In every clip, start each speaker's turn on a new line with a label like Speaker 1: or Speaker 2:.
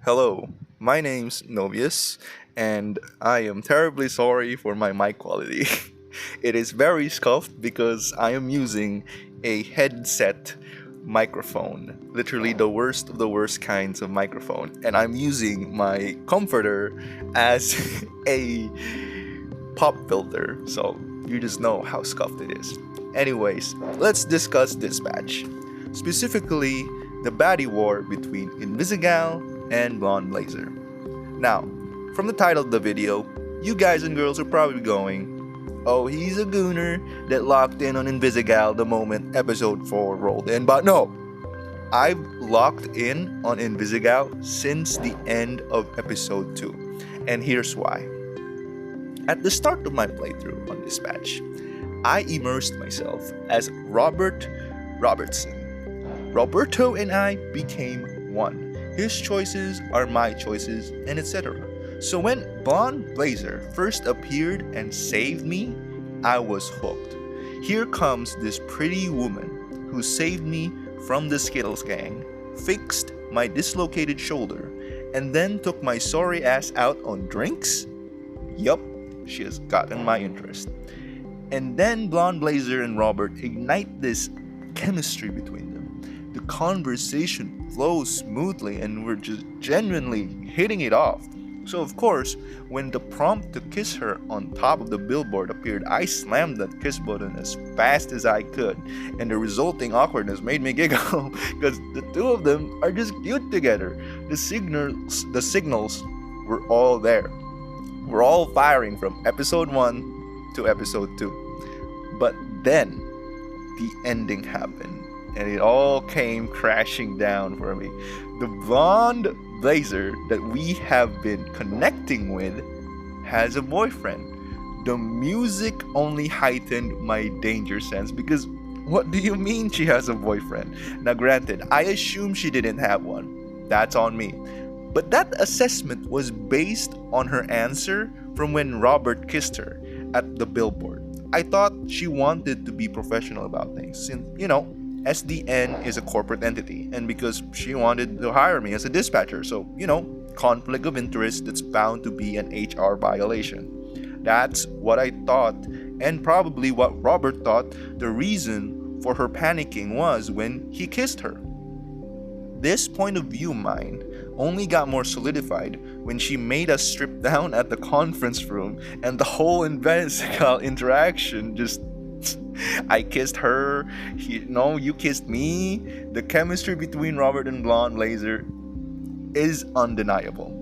Speaker 1: Hello, my name's Novius, and I am terribly sorry for my mic quality. It is very scuffed because I am using a headset microphone, literally the worst of the worst kinds of microphone, and I'm using my comforter as a pop filter, so you just know how scuffed it is. Anyways, let's discuss Dispatch. Specifically, the baddie war between Invisigal and Blonde Blazer. Now, from the title of the video, you guys and girls are probably going, oh, he's a gooner that locked in on Invisigal the moment episode 4 rolled in. But no, I've locked in on Invisigal since the end of episode 2. And here's why. At the start of my playthrough on Dispatch, I immersed myself as Robert Robertson. Roberto and I became one. His choices are my choices, and etc. So when Blonde Blazer first appeared and saved me, I was hooked. Here comes this pretty woman who saved me from the Skittles gang, fixed my dislocated shoulder, and then took my sorry ass out on drinks? Yup, she has gotten my interest. And then Blonde Blazer and Robert ignite this chemistry between them. The conversation flows smoothly and we're just genuinely hitting it off. So of course, when the prompt to kiss her on top of the billboard appeared, I slammed that kiss button as fast as I could, and the resulting awkwardness made me giggle because the two of them are just cute together. The signals were all there. We're all firing from episode 1 to episode 2. But then the ending happened and it all came crashing down for me. The Blonde Blazer that we have been connecting with has a boyfriend. The music only heightened my danger sense because what do you mean she has a boyfriend? Now granted, I assume she didn't have one. That's on me. But that assessment was based on her answer from when Robert kissed her at the billboard. I thought she wanted to be professional about things since, SDN is a corporate entity, and because she wanted to hire me as a dispatcher, so, conflict of interest that's bound to be an HR violation. That's what I thought, and probably what Robert thought the reason for her panicking was when he kissed her. This point of view mine only got more solidified when she made us strip down at the conference room and the whole Invisigal interaction just I kissed her, you kissed me. The chemistry between Robert and Blonde Blazer is undeniable.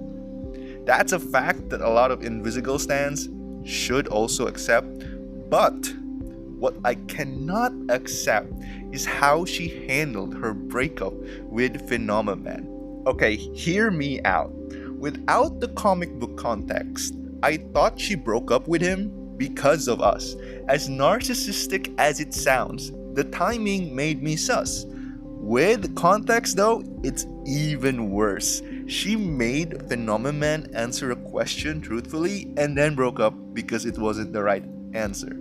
Speaker 1: That's a fact that a lot of Invisigal stans should also accept, but what I cannot accept is how she handled her breakup with Phenomenon. Okay, hear me out. Without the comic book context, I thought she broke up with him because of us. As narcissistic as it sounds, the timing made me sus. With context though, it's even worse. She made Phenomenon answer a question truthfully and then broke up because it wasn't the right answer.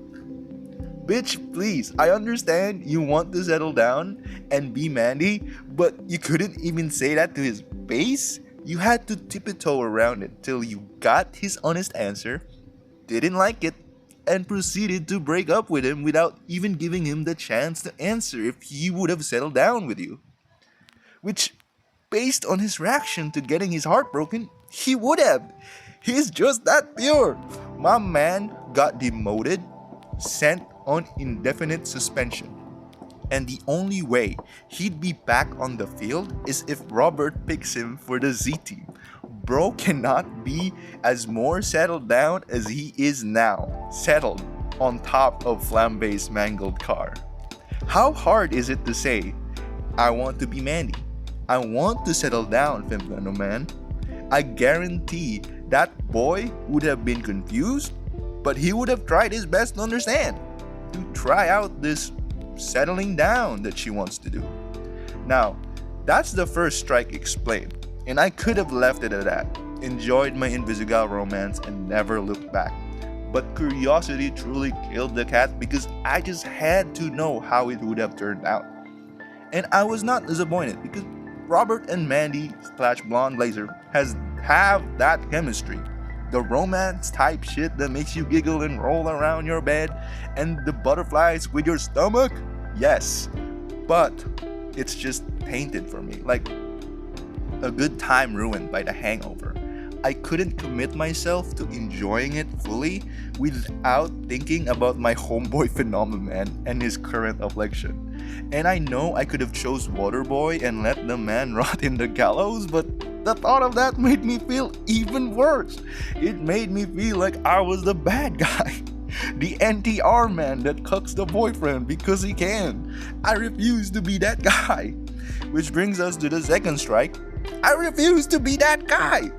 Speaker 1: Bitch, please, I understand you want to settle down and be Mandy, but you couldn't even say that to his face? You had to tiptoe around it till you got his honest answer, didn't like it, and proceeded to break up with him without even giving him the chance to answer if he would have settled down with you. Which, based on his reaction to getting his heart broken, he would have. He's just that pure. My man got demoted, sent on indefinite suspension. And the only way he'd be back on the field is if Robert picks him for the Z team. Bro cannot be as more settled down as he is now, settled on top of Flambe's mangled car. How hard is it to say, I want to be Mandy, I want to settle down, Femplano man? I guarantee that boy would have been confused, but he would have tried his best to understand, to try out this settling down that she wants to do. Now, that's the first strike explained, and I could have left it at that, enjoyed my Invisigal romance and never looked back. But curiosity truly killed the cat because I just had to know how it would have turned out. And I was not disappointed because Robert and Mandy slash Blonde Blazer have that chemistry. The romance type shit that makes you giggle and roll around your bed, and the butterflies with your stomach? Yes. But it's just tainted for me. Like a good time ruined by the hangover. I couldn't commit myself to enjoying it fully without thinking about my homeboy phenomenon and his current affliction. And I know I could have chose Waterboy and let the man rot in the gallows, but the thought of that made me feel even worse. It made me feel like I was the bad guy. The NTR man that cucks the boyfriend because he can. I refuse to be that guy. Which brings us to the second strike. I refuse to be that guy.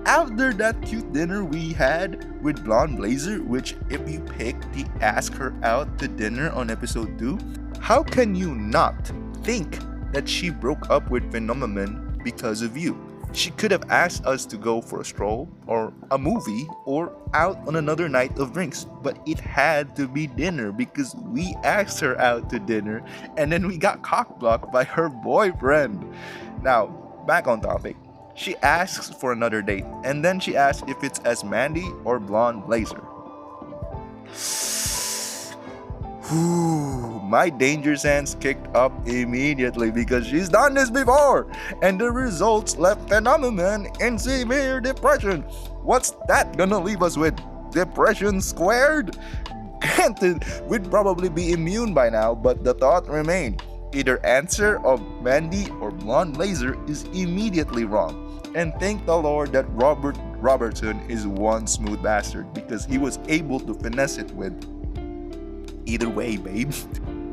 Speaker 1: After that cute dinner we had with Blonde Blazer, which if you pick the ask her out to dinner on episode 2, how can you not think that she broke up with Phenomenon because of you? She could have asked us to go for a stroll or a movie or out on another night of drinks, but it had to be dinner because we asked her out to dinner and then we got cockblocked by her boyfriend. Now, back on topic. She asks for another date and then she asks if it's as Mandy or Blonde Blazer. My danger sense kicked up immediately because she's done this before, and the results left Phenomenon in severe depression. What's that gonna leave us with? Depression squared? Granted, we'd probably be immune by now, but the thought remained. Either answer of Mandy or Blonde Blazer is immediately wrong. And thank the Lord that Robertson is one smooth bastard because he was able to finesse it with either way, babe.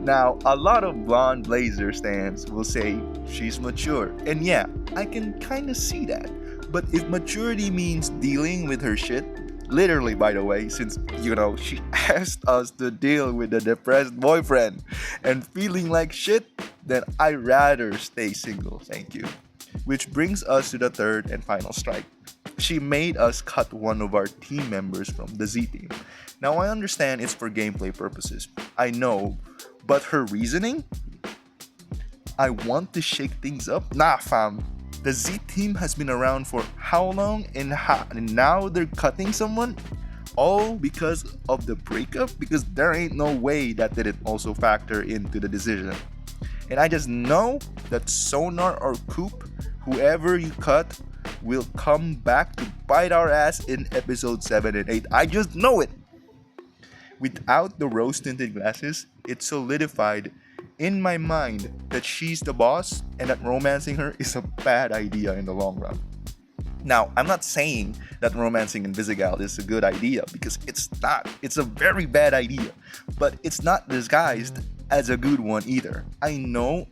Speaker 1: Now, a lot of Blonde Blazer stans will say she's mature. And yeah, I can kinda see that. But if maturity means dealing with her shit, literally by the way, since she asked us to deal with a depressed boyfriend and feeling like shit, then I'd rather stay single, thank you. Which brings us to the third and final strike. She made us cut one of our team members from the Z team. Now I understand it's for gameplay purposes, I know, but her reasoning? I want to shake things up? Nah fam, the Z team has been around for how long and now they're cutting someone? All because of the breakup? Because there ain't no way that didn't also factor into the decision. And I just know that Sonar or Coop, whoever you cut, will come back to bite our ass in episode 7 and 8. I just know it. Without the rose-tinted glasses, it solidified in my mind that she's the boss and that romancing her is a bad idea in the long run. Now, I'm not saying that romancing Invisigal is a good idea because it's not. It's a very bad idea, but it's not disguised as a good one either. I know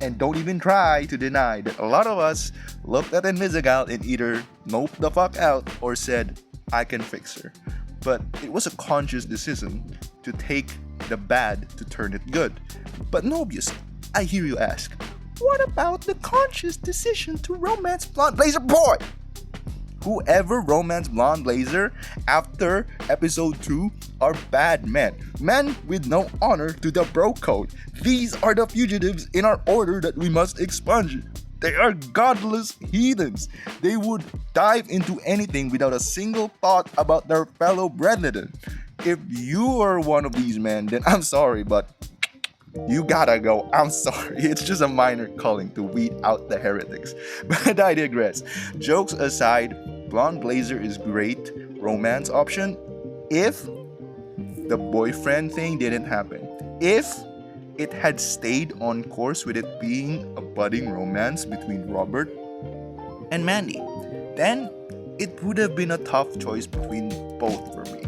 Speaker 1: and don't even try to deny that a lot of us looked at Invisigal and either noped the fuck out or said, I can fix her. But it was a conscious decision to take the bad to turn it good. But Nobius, I hear you ask, what about the conscious decision to romance Blonde Blazer boy? Whoever romanced Blonde Blazer after episode 2 are bad men. Men with no honor to the bro code. These are the fugitives in our order that we must expunge. They are godless heathens. They would dive into anything without a single thought about their fellow brethren. If you are one of these men, then I'm sorry, but you gotta go. I'm sorry. It's just a minor calling to weed out the heretics. But I digress. Jokes aside, Blonde Blazer is great romance option if the boyfriend thing didn't happen. If it had stayed on course with it being a budding romance between Robert and Mandy, then it would have been a tough choice between both for me.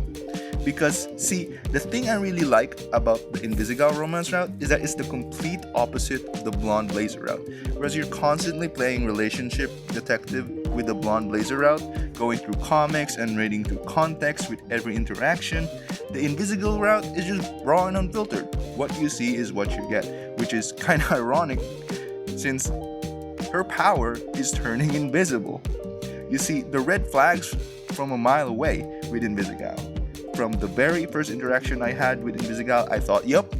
Speaker 1: Because, see, the thing I really like about the Invisigal romance route is that it's the complete opposite of the Blonde Blazer route. Whereas you're constantly playing relationship detective with the Blonde Blazer route, going through comics and reading through context with every interaction, the Invisigal route is just raw and unfiltered. What you see is what you get, which is kind of ironic since her power is turning invisible. You see, the red flags from a mile away with Invisigal. From the very first interaction I had with Invisigal, I thought, yup,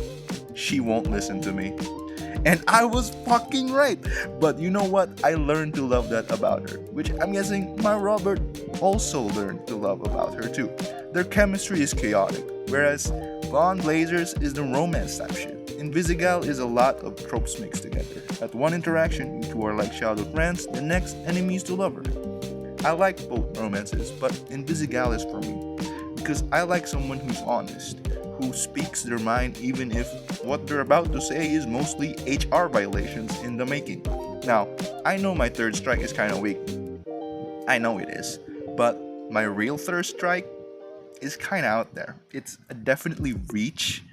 Speaker 1: she won't listen to me. And I was fucking right. But you know what? I learned to love that about her, which I'm guessing my Robert also learned to love about her too. Their chemistry is chaotic, whereas Blonde Blazers is the romance type shit. Invisigal is a lot of tropes mixed together. At one interaction, you two are like childhood friends, the next, enemies to lovers. I like both romances, but Invisigal is for me because I like someone who's honest, who speaks their mind even if what they're about to say is mostly HR violations in the making. Now, I know my third strike is kind of weak. I know it is. But my real third strike is kind of out there. It's a definitely reach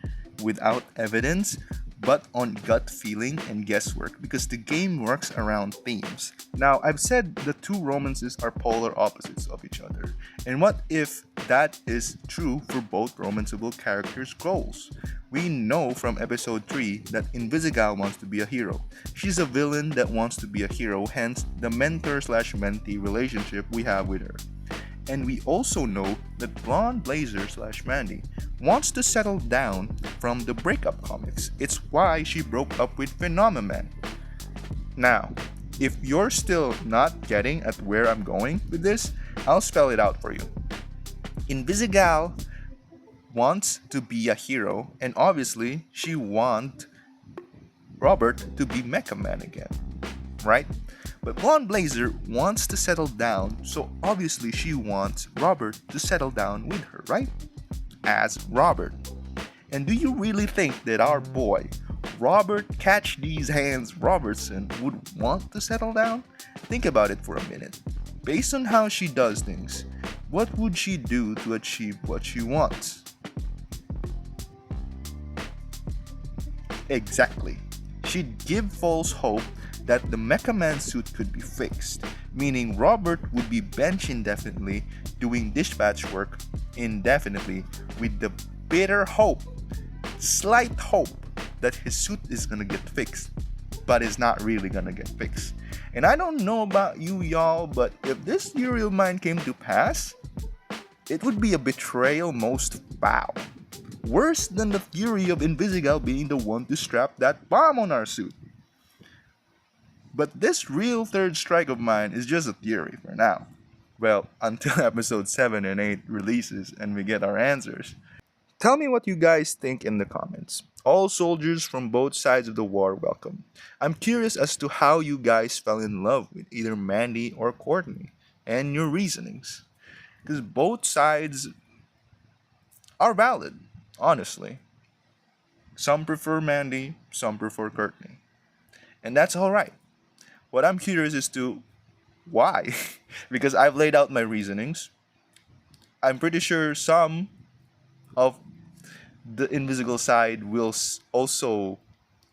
Speaker 1: without evidence, but on gut feeling and guesswork because the game works around themes. Now, I've said the two romances are polar opposites of each other. And what if that is true for both romanceable characters' goals? We know from episode 3 that Invisigal wants to be a hero. She's a villain that wants to be a hero, hence the mentor slash mentee relationship we have with her. And we also know that Blonde Blazer slash Mandy wants to settle down from the breakup comics. It's why she broke up with Phenomenon. Now, if you're still not getting at where I'm going with this, I'll spell it out for you. Invisigal wants to be a hero, and obviously she wants Robert to be Mecha Man again, right? But Blonde Blazer wants to settle down, so obviously she wants Robert to settle down with her, right? As Robert. And do you really think that our boy, Robert Catch These Hands Robertson, would want to settle down? Think about it for a minute. Based on how she does things, what would she do to achieve what she wants? Exactly. She'd give false hope that the Mecha Man suit could be fixed, meaning Robert would be benched indefinitely, doing dispatch work indefinitely, with the bitter hope, slight hope, that his suit is gonna get fixed, but it's not really gonna get fixed. And I don't know about you y'all, but if this theory of mine came to pass, it would be a betrayal most foul. Worse than the theory of Invisigal being the one to strap that bomb on our suit. But this real third strike of mine is just a theory for now. Well, until episode 7 and 8 releases and we get our answers. Tell me what you guys think in the comments. All soldiers from both sides of the war welcome. I'm curious as to how you guys fell in love with either Mandy or Courtney and your reasonings. Because both sides are valid, honestly. Some prefer Mandy, some prefer Courtney. And that's alright. What I'm curious as to why, because I've laid out my reasonings. I'm pretty sure some of the Invisible side will also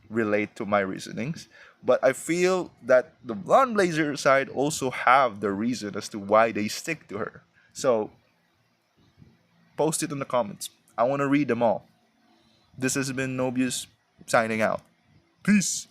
Speaker 1: relate to my reasonings, but I feel that the Blonde Blazer side also have the reason as to why they stick to her. So, post it in the comments. I want to read them all. This has been Nobius signing out. Peace.